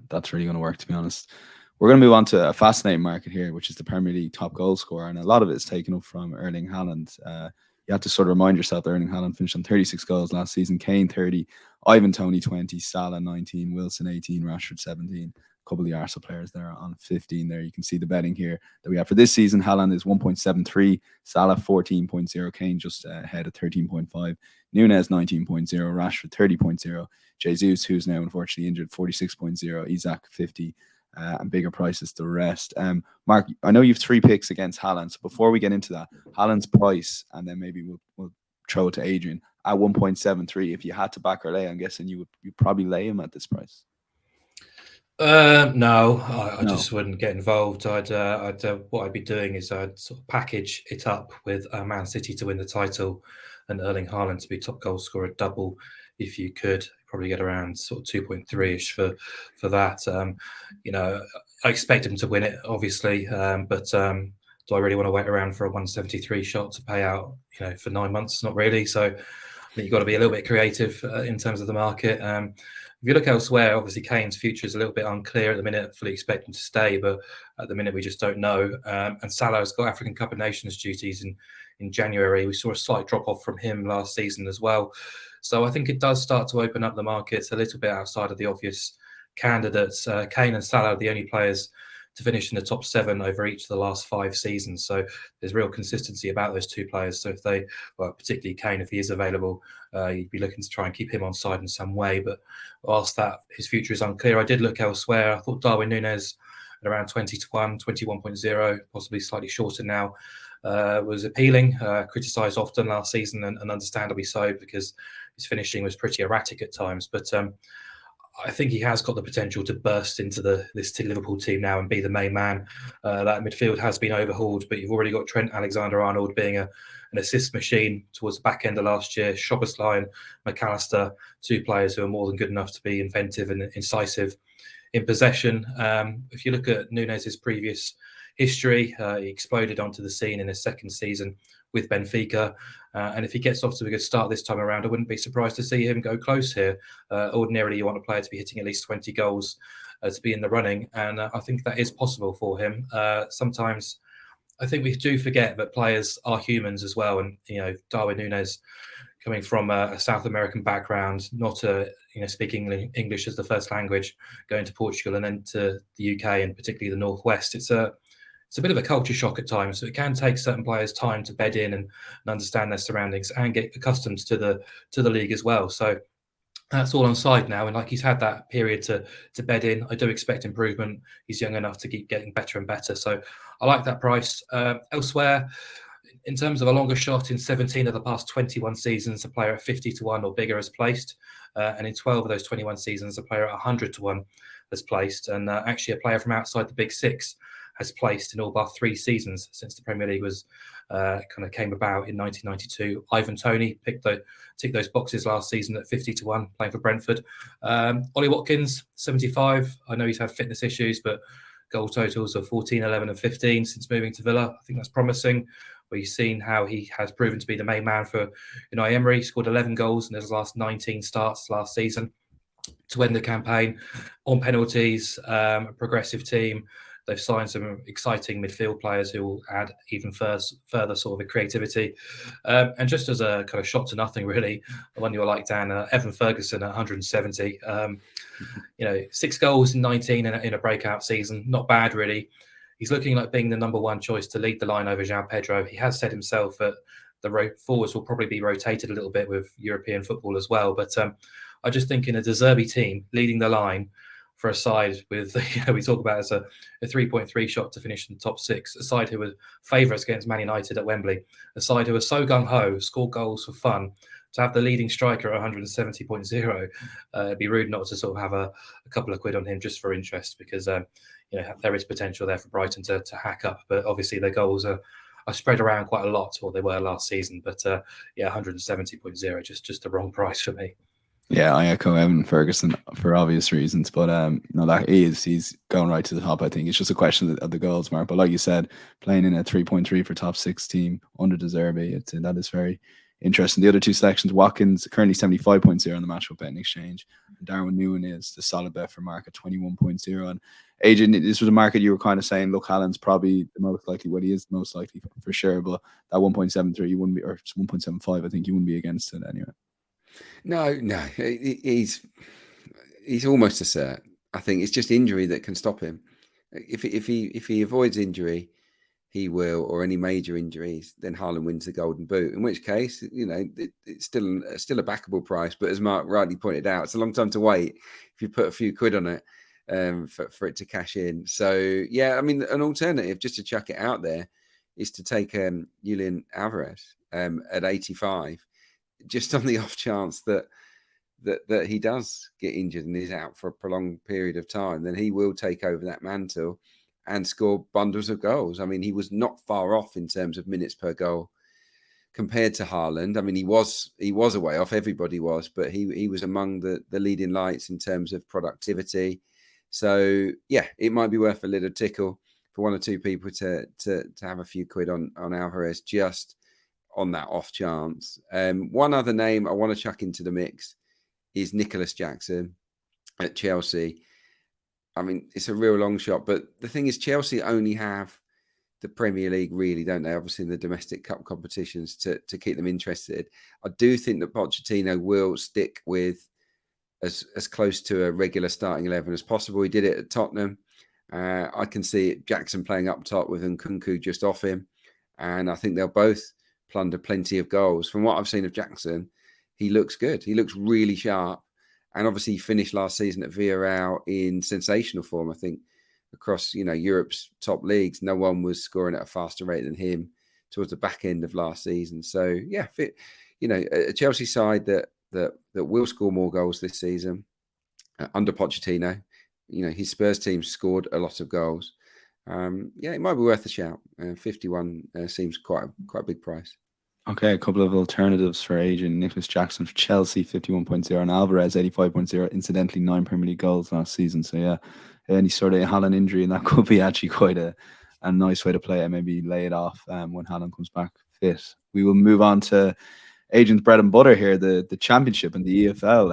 that's really going to work, to be honest. We're going to move on to a fascinating market here, which is the Premier League top goal scorer. And a lot of it is taken up from Erling Haaland. You have to sort of remind yourself that Erling Haaland finished on 36 goals last season, Kane 30, Ivan Toney 20, Salah 19, Wilson 18, Rashford 17. A couple of the Arsenal players there on 15 there. You can see the betting here that we have for this season. Haaland is 1.73, Salah 14.0, Kane just ahead at 13.5, Nunez 19.0, Rashford 30.0, Jesus, who's now unfortunately injured, 46.0, Isaac 50, and bigger prices the rest. Mark, I know you've 3 picks against Haaland, so before we get into that, Haaland's price, and then maybe we'll throw it to Adrian, at 1.73. If you had to back or lay, I'm guessing you'd probably lay him at this price. No, I just wouldn't get involved. What I'd be doing is I'd sort of package it up with Man City to win the title and Erling Haaland to be top goal scorer double. If you could probably get around sort of 2.3ish for that. I expect him to win it, obviously, but do I really want to wait around for a 173 shot to pay out, for 9 months? Not really. So I think you've got to be a little bit creative in terms of the market. If you look elsewhere, obviously Kane's future is a little bit unclear at the minute. Fully expect him to stay, but at the minute we just don't know. And Salah's got African Cup of Nations duties in January. We saw a slight drop off from him last season as well. So I think it does start to open up the markets a little bit outside of the obvious candidates. Kane and Salah are the only players to finish in the top 7 over each of the last 5 seasons. So there's real consistency about those 2 players. So particularly Kane, if he is available, you'd be looking to try and keep him on side in some way. But whilst his future is unclear, I did look elsewhere. I thought Darwin Núñez at around 20 to 1, 21.0, possibly slightly shorter now, was appealing, criticised often last season, and understandably so, because his finishing was pretty erratic at times. But I think he has got the potential to burst into this Liverpool team now and be the main man. That midfield has been overhauled, but you've already got Trent Alexander-Arnold being an assist machine towards the back end of last year. Szoboszlai, McAllister, 2 players who are more than good enough to be inventive and incisive in possession. If you look at Núñez's previous history, he exploded onto the scene in his second season with Benfica. And if he gets off to a good start this time around, I wouldn't be surprised to see him go close here. Ordinarily, you want a player to be hitting at least 20 goals to be in the running. And I think that is possible for him. Sometimes I think we do forget that players are humans as well. And, Darwin Núñez, coming from a South American background, not speaking English as the first language, going to Portugal and then to the UK and particularly the Northwest, it's a bit of a culture shock at times. So it can take certain players time to bed in and understand their surroundings and get accustomed to the league as well. So that's all on side now. And he's had that period to bed in. I do expect improvement. He's young enough to keep getting better and better. So I like that price. Elsewhere, in terms of a longer shot, in 17 of the past 21 seasons, a player at 50 to 1 or bigger has placed. And in 12 of those 21 seasons, a player at 100 to 1 has placed. And actually a player from outside the Big Six has placed in all but 3 seasons since the Premier League was came about in 1992. Ivan Toney ticked those boxes last season at 50 to 1, playing for Brentford. Ollie Watkins, 75. I know he's had fitness issues, but goal totals of 14, 11 and 15 since moving to Villa. I think that's promising. We've seen how he has proven to be the main man for Unai Emery. He scored 11 goals in his last 19 starts last season to end the campaign on penalties. A progressive team. They've signed some exciting midfield players who will add even further sort of creativity. And just as a kind of shot to nothing, really, the one you were like, Dan, Evan Ferguson at 170. 6 goals in 19 in a breakout season. Not bad, really. He's looking like being the number 1 choice to lead the line over João Pedro. He has said himself that the forwards will probably be rotated a little bit with European football as well. But I just think in a De Zerbi team, leading the line, for a side with, we talk about as a 3.3 shot to finish in the top 6, a side who were favourites against Man United at Wembley, a side who were so gung-ho, score goals for fun, to have the leading striker at 170.0, it'd be rude not to sort of have a couple of quid on him just for interest, because there is potential there for Brighton to hack up. But obviously their goals are spread around quite a lot, or they were last season. But 170.0, just the wrong price for me. Yeah, I echo Evan Ferguson for obvious reasons, but he's going right to the top. I think it's just a question of the goals, Mark. But like you said, playing in a 3.3 for top 6 team under De Zerbi, that is very interesting. The other two selections, Watkins currently 75.0 on the Matchbook betting exchange, and Darwin Newen is the solid bet for market 21.0. And Adrian, this was a market you were kind of saying, look, Haaland's probably the most likely, he is the most likely for sure, but that 1.73 you wouldn't be, or 1.75, I think you wouldn't be against it anyway. No, he's almost a cert. I think it's just injury that can stop him. If he avoids injury, he will, or any major injuries, then Haaland wins the Golden Boot. In which case, it's still a backable price. But as Mark rightly pointed out, it's a long time to wait if you put a few quid on it for it to cash in. So yeah, I mean, an alternative just to chuck it out there is to take Julian Alvarez at 85, just on the off chance that he does get injured and is out for a prolonged period of time. Then he will take over that mantle and score bundles of goals. I mean, he was not far off in terms of minutes per goal compared to Haaland. I mean, he was a way off. Everybody was, but he was among the leading lights in terms of productivity. So yeah, it might be worth a little tickle for one or two people to have a few quid on Alvarez just on that off chance. One other name I want to chuck into the mix is Nicholas Jackson at Chelsea. I mean, it's a real long shot, but the thing is, Chelsea only have the Premier League, really, don't they? Obviously, in the domestic cup competitions to keep them interested. I do think that Pochettino will stick with as close to a regular starting 11 as possible. He did it at Tottenham. I can see Jackson playing up top with Nkunku just off him, and I think they'll both plunder plenty of goals. From what I've seen of Jackson, he looks good. He looks really sharp. And obviously he finished last season at Villarreal in sensational form. I think across, Europe's top leagues, no one was scoring at a faster rate than him towards the back end of last season. So yeah, a Chelsea side that will score more goals this season under Pochettino. His Spurs team scored a lot of goals. It might be worth a shout. 51 seems quite a big price. Okay, a couple of alternatives for Adrian. Nicholas Jackson for Chelsea, 51.0, and Alvarez, 85.0. Incidentally, 9 Premier League goals last season. So yeah, any sort of Haaland injury, and that could be actually quite a nice way to play it. Maybe lay it off when Haaland comes back fit. We will move on to Adrian's bread and butter here, the Championship and the EFL.